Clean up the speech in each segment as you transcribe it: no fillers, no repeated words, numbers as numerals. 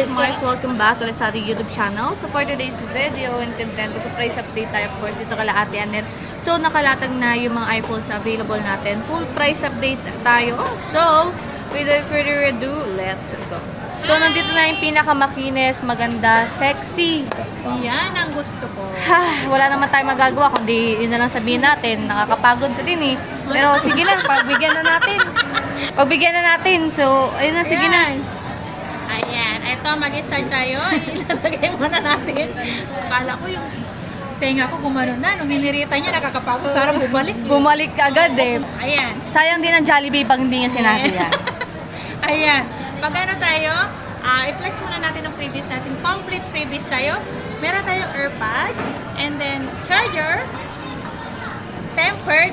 Mars, welcome back ulit sa ating YouTube channel. So for today's video and content, price update tayo of course dito kala Ate Annette. So nakalatag na yung mga iPhones na available natin. Full price update tayo. So without further ado, let's go. So nandito na yung pinakamakinis, maganda, sexy. Yan ang gusto ko. Wala naman tayong magagawa kundi yun na lang sabihin natin. Nakakapagod ka din eh. Pero sige na, pagbigyan na natin. Pagbigyan na natin. So ayun na, sige na. Ayan. Ito, mag-start tayo. Ilalagay muna natin. Akala ko yung tenga ko gumano na. Nung inirita niya, nakakapagod. Parang bumalik. Bumalik agad eh. Ayan. Sayang din ang Jollibee pag hindi niya sinabi yan. Ayan. Pag ano tayo, i-flex muna natin ang freebies natin. Complete freebies tayo. Meron tayong AirPods, and then charger, tempered,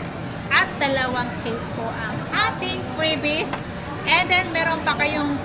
at dalawang case po ang ating freebies. And then meron pa kayong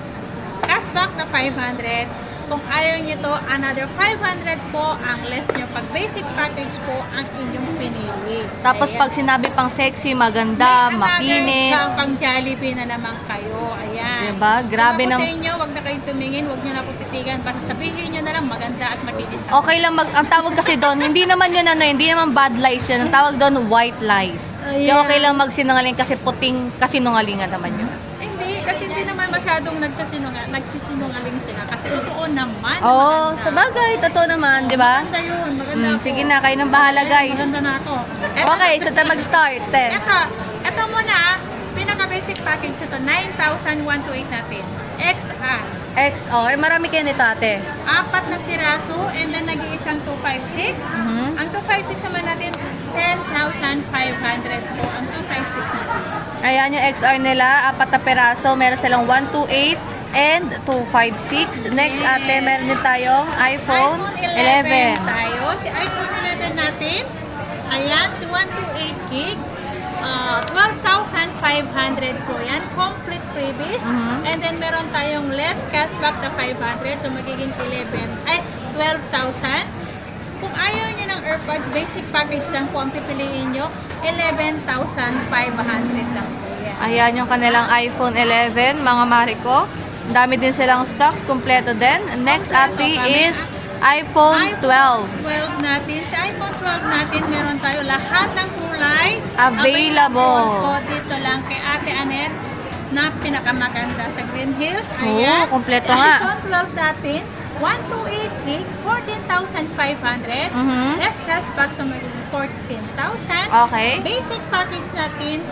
cashback na 500. Kung ayaw nyo to, another 500 po ang less nyo. Pag basic package po ang inyong pinili. Tapos Ayan. pag sinabi pang sexy, maganda, makinis. Pang Jollibee na naman kayo. Ayan. Diba? Grabe Kung ako ng... sa inyo, wag na kayong tumingin, wag nyo na po titigan. Basta sabihin nyo na lang maganda at makinis. Okay lang ang tawag kasi doon, hindi naman yun ano, hindi naman bad lies yun. Ang tawag doon, white lies. Kaya okay lang magsinungaling kasi puting kasinungalingan naman yun. Hindi, kasi hindi naman masyadong nagsisinungaling sila. Kasi totoo naman. Oo, maganda. sa bagay, totoo naman, di ba? Maganda yun, maganda ako. Sige na, kayo nang bahala guys. Maganda na ako. Okay, so tayo mag-start. Ito muna, pinaka-basic package na to, 9,128 natin. XR. XR, marami kayo nito ate. 4 na piraso, and then nag-iisang 256. Ang 256 naman natin, 10,500 po ang 256 natin. Ayan yung XR nila, 4 na peraso, meron silang 128 and 256. Next Yes. ate, meron din tayong iPhone 11. tayo. Si iPhone 11 natin, ayan, si 128 gig. 12,500 po yan. Complete freebies. And then meron tayong less cashback na 500. So magiging 12,000. Kung ayaw nyo ng AirPods, basic package lang po ang pipiliin nyo. 11,500 lang po yan. Ayan yung kanilang iPhone 11, mga Mariko. Ang dami din silang stocks, kompleto din. Next ate is iPhone 12. 12 natin. Sa iPhone 12 natin, meron tayo lahat ng kulay Available. po dito lang kay Ate Annette na pinakamaganda sa Green Hills. Ayan. Oo, kompleto sa nga. iPhone 12 natin, 128 gig, 14,500. Less cashback, so magiging 14,000. Okay. Basic package natin,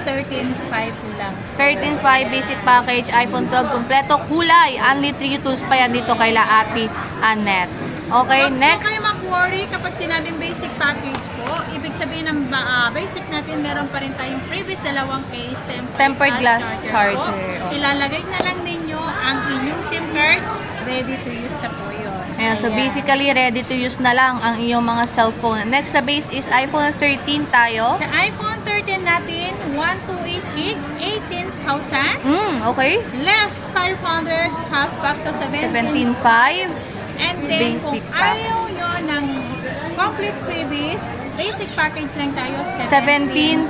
13,500 lang. 13.5 basic package, iPhone 12 kompleto, kulay. Only 3 tools pa yan dito kay la Ate Annette. Okay, Huwag next. po kayo mag-worry kapag sinabing basic package po. Ibig sabihin ng basic natin, meron pa rin tayong freebies, dalawang case, Tempered glass charger. po. Ilalagay na lang ninyo ang inyong SIM card, ready to use na po yun. Ayan, so basically, ready to use na lang ang iyong mga cellphone. Next na base is iPhone 13 tayo. Sa iPhone 13 natin, 128 gig, 18,000. Okay. Less 500 cashback sa 17.5. And then, Basic kung ayaw nyo ng complete freebies, basic package lang tayo, 17,000.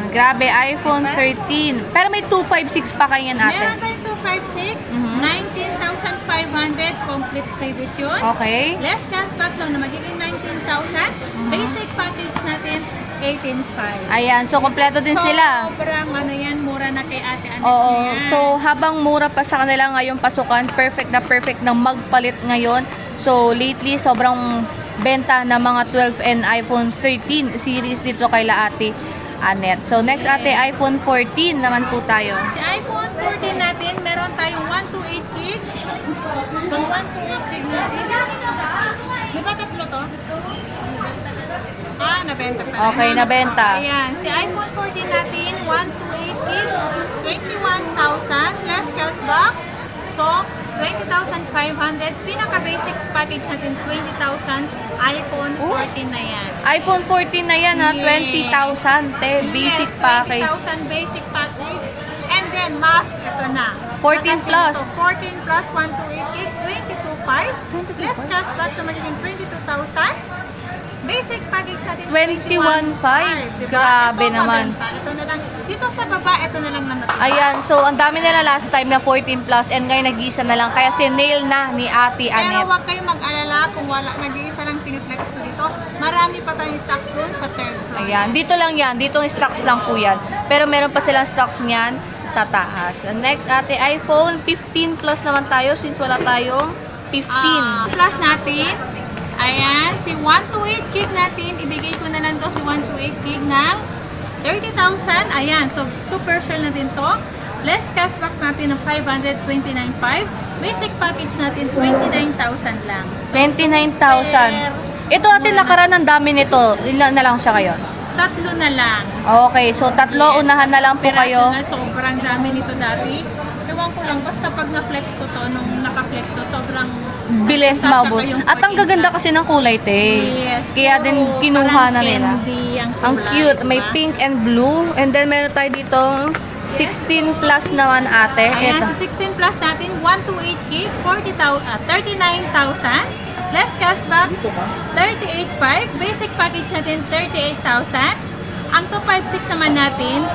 Grabe, iPhone 13. Pero may 256 pa kayo yan ate. Meron tayong 256, 19,500 complete freebies yun. Okay. Less cashback, so na magiging 19,000. Basic package natin, 18,500. Ayan, so kompleto din sila. Sobrang ano yan, mura na kay Ate Annette. Oo. yan. So, habang mura pa sa kanila ngayong pasukan, perfect na magpalit ngayon. So, lately, sobrang benta ng mga 12 and iPhone 13 series dito kay la Ate Annette. So, next ate, iPhone 14 naman po tayo. Si iPhone 14 natin, meron tayong 128 gig. Pang 128 gig natin. Di ba tatlo to? Nabenta pa. Okay, nabenta. Ayan. Si iPhone 14 natin, 128 gig, 21,000, less cashback. So, 20,500. Pinaka-basic package natin, 20,000. iPhone 14 na yan. iPhone 14 na yan ha, Yes. 20,000 te, basic Yes, package. 20,000 basic package. And then, mas, ito na. 14 plus. 14 plus, 128 gig, 22,500. Less cashback, so magiging 22,000. Basic package natin, 21,500. Diba? Grabe Ito, naman. maganda. Ito na lang, Dito sa baba, ito na lang na natira. Ayan, so ang dami nila last time na 14 plus and ngayon nag-iisa na lang. Kaya sinail na ni Ate Pero Annette. huwag kayong mag-alala kung wala, nag-iisa lang piniflex ko dito. Marami pa tayong stock doon sa third floor. Ayan, dito lang yan. Dito yung stocks lang po yan. Pero meron pa silang stocks niyan sa taas. And next, Ate, iPhone 15 plus naman tayo since wala tayong 15. Plus natin, ayan, si 128 gig natin, ibigay ko na lang to si 128 gig ng 30,000. Ayan, so super sale na din to. Less cashback natin ng 529.5. Basic package natin 29,000 lang. So, 29,000. Ito Ate, nakaraan ang dami nito. Ilan na lang siya kayo? tatlo na lang. Okay, so tatlo, unahan na lang po Piraso kayo. Na, sobrang dami nito dati. Ewan ko lang, basta pag na-flex ko to, nung naka-flex to, sobrang Bilis sasaka maubos. yung At ang 14 gaganda plus. kasi ng kulay, te. Yes. Kaya din puro kinuha parang na nila. candy ang Ang kulay, cute. May diba? pink and blue. And then meron tayo dito 16 plus naman, Ate. Ayan, Ito. sa 16 plus natin, 128 gig, 39,000. Less cashback, 38,500. Basic package natin, 38,000. Ang 256 naman natin,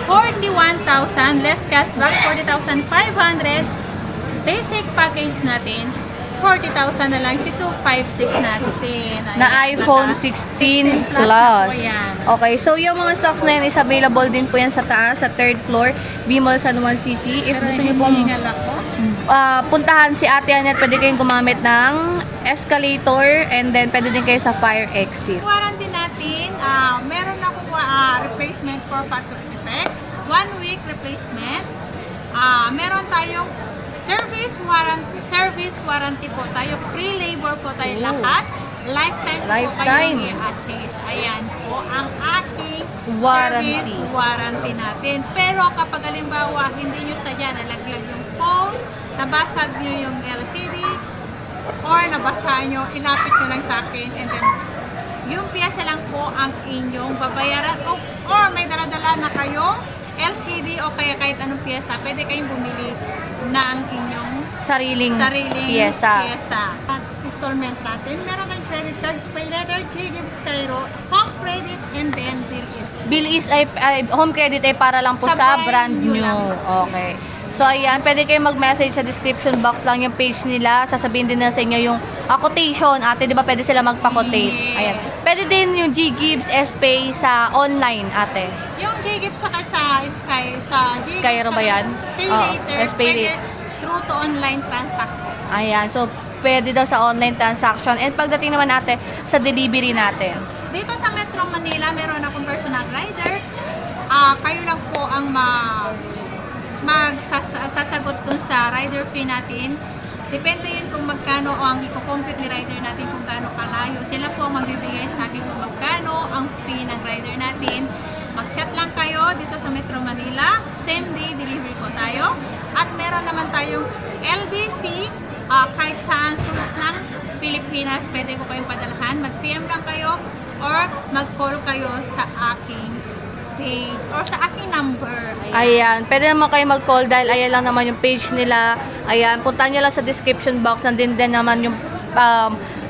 41,000. Less cashback, 40,500. Basic package natin, 40,000 na lang. Si 256 natin. Ayan, Na iPhone 16 Plus. na po yan. Okay, so yung mga stocks na yan is available din po yan sa taas, sa third floor, B-Mall San Juan City. If Pero gusto niyo pong hinihingal ako. puntahan si Ate Annette, pwede kayong gumamit ng escalator and then pwede din kayo sa fire exit. Warranty natin, meron akong replacement for factory defect, 1 week replacement. Meron tayong service warranty po tayo, free labor po tayo Oh. lahat. Lifetime po Lifetime. kayo i-assist. Ayan po ang ating Warranty. service warranty natin. Pero kapag halimbawa hindi nyo sadya nalaglag yung phone, nabasag nyo yung LCD, or nabasa nyo, inapit nyo lang sa akin, and then yung piyesa lang po ang inyong babayaran, or may daladala na kayo LCD o kaya kahit anong piyesa, pwede kayong bumili ng inyong Sariling piyesa. pyesa. At installment natin, meron tayong credit cards, pay letter, JGB Skyro, home credit, and then bill is Bill is ay, home credit ay para lang po Sa sa brand brand new new. lang. Okay. So ayan, pwede kayo mag-message sa description box lang yung page nila. Sasabihin din na sa inyo yung quotation. Ate, di ba pwede sila magpa-quotate? Yes. Ayan. Pwede din yung G-Gibbs, S-Pay sa online, ate. yung JGB saka sa JGB Skyro ba yan? Pay Oo, later, yes, pay pwede later. through to online transaction. Ayan. So, pwede daw sa online transaction. And pagdating naman natin sa delivery natin. Dito sa Metro Manila, meron akong personal rider. Kayo lang po ang magsasagot dun sa rider fee natin. Depende yun kung magkano ang i-compute ni rider natin kung gaano kalayo. Sila po ang magbibigay sa akin kung magkano ang fee ng rider natin. Mag-chat lang kayo dito sa Metro Manila. Same day delivery po tayo. At meron naman tayong LBC. Kahit saan sulok ng Pilipinas, pwede ko kayong padalhan. Mag-PM lang kayo or mag-call kayo sa aking page or sa aking number. Ayan. Pwede naman kayo mag-call dahil ayan lang naman yung page nila. Ayan. Puntahan nyo lang sa description box. Nandun din naman yung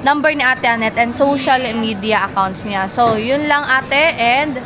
number ni Ate Annette and social media accounts niya. So, yun lang ate and